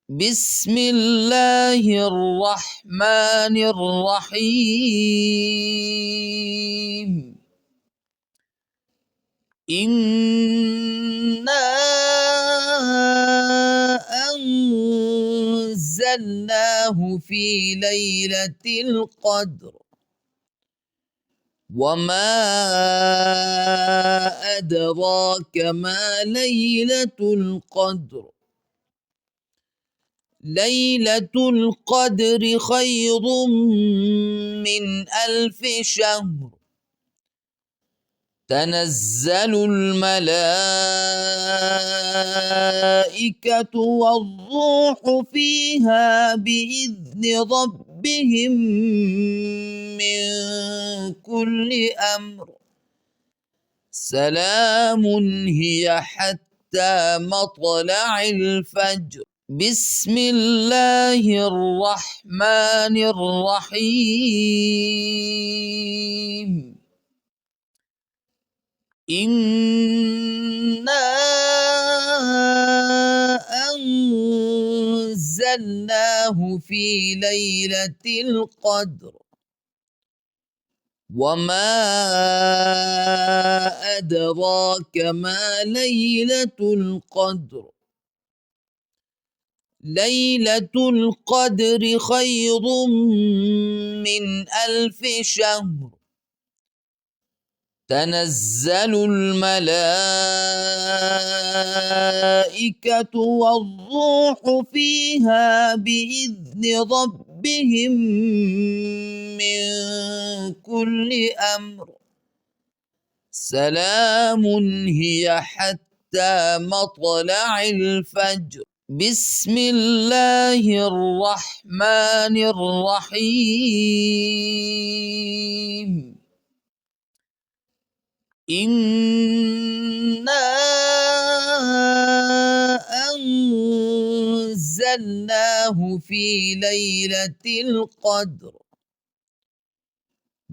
بسم الله الرحمن الرحيم. إنا أنزلناه في ليلة القدر وما أدراك ما ليلة القدر. ليلة القدر خير من 1000 شهر. تنزل الملائكة والروح فيها بإذن ربهم من كل أمر. سلام هي حتى مطلع الفجر. بسم الله الرحمن الرحيم. إنا أنزلناه في ليلة القدر وما أدراك ما ليلة القدر. ليلة القدر خير من 1000 شهر. تنزل الملائكة والروح فيها بإذن ربهم من كل أمر. سلام هي حتى مطلع الفجر. بسم الله الرحمن الرحيم. إنا أنزلناه في ليلة القدر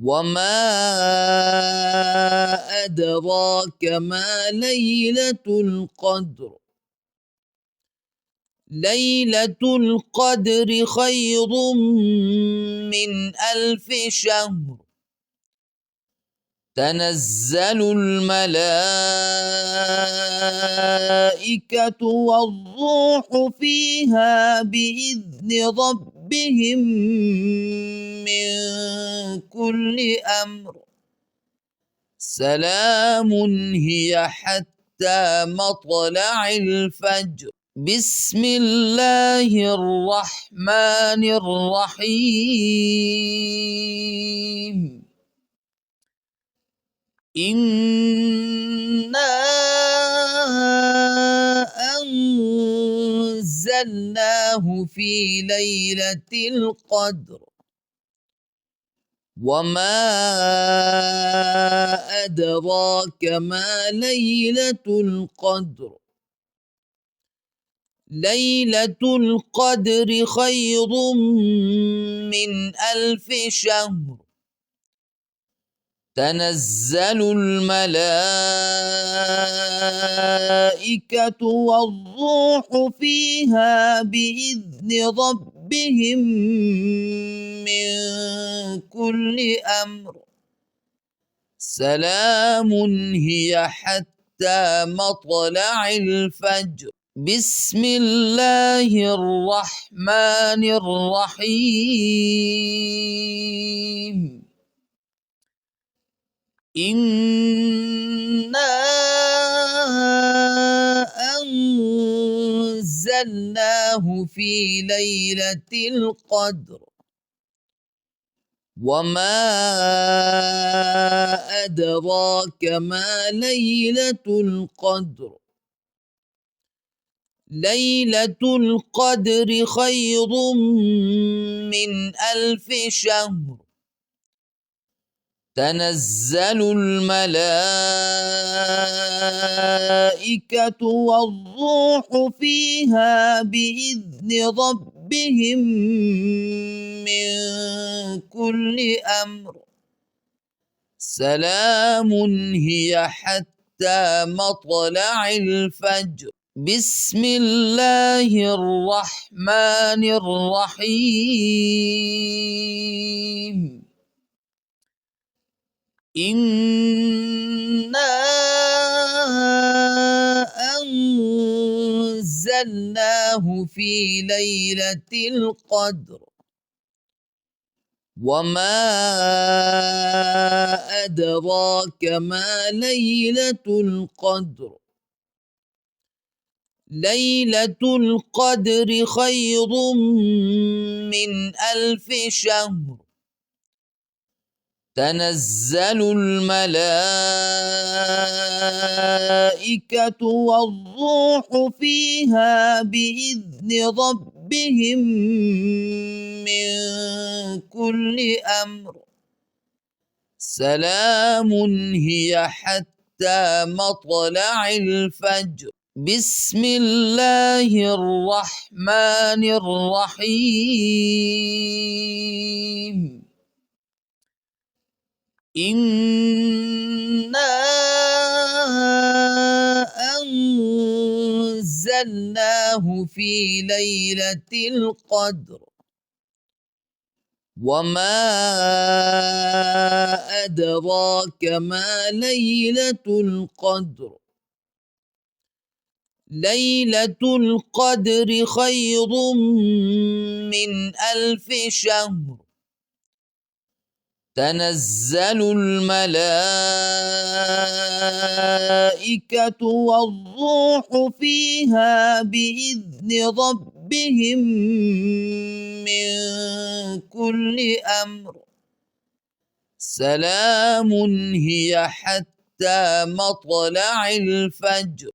وما أدراك ما ليلة القدر. ليلة القدر خير من 1000 شهر. تنزل الملائكة والروح فيها بإذن ربهم من كل أمر. سلام هي حتى مطلع الفجر. بسم الله الرحمن الرحيم. إنا أنزلناه في ليلة القدر وما أدراك ما ليلة القدر. ليلة القدر خير من 1000 شهر. تنزل الملائكة والروح فيها بإذن ربهم من كل أمر. سلام هي حتى مطلع الفجر. بسم الله الرحمن الرحيم. إنا أنزلناه في ليلة القدر وما أدراك ما ليلة القدر. ليلة القدر خير من 1000 شهر. تنزل الملائكة والروح فيها بإذن ربهم من كل أمر. سلام هي حتى مطلع الفجر. بسم الله الرحمن الرحيم إنا أنزلناه في ليلة القدر وما أدراك ما ليلة القدر ليلة القدر خير من 1000 شهر تنزل الملائكة والروح فيها بإذن ربهم من كل أمر سلام هي حتى مطلع الفجر بسم الله الرحمن الرحيم إنا أنزلناه في ليلة القدر وما أدراك ما ليلة القدر ليلة القدر خير من 1000 شهر تنزل الملائكة والروح فيها بإذن ربهم من كل أمر سلام هي حتى مطلع الفجر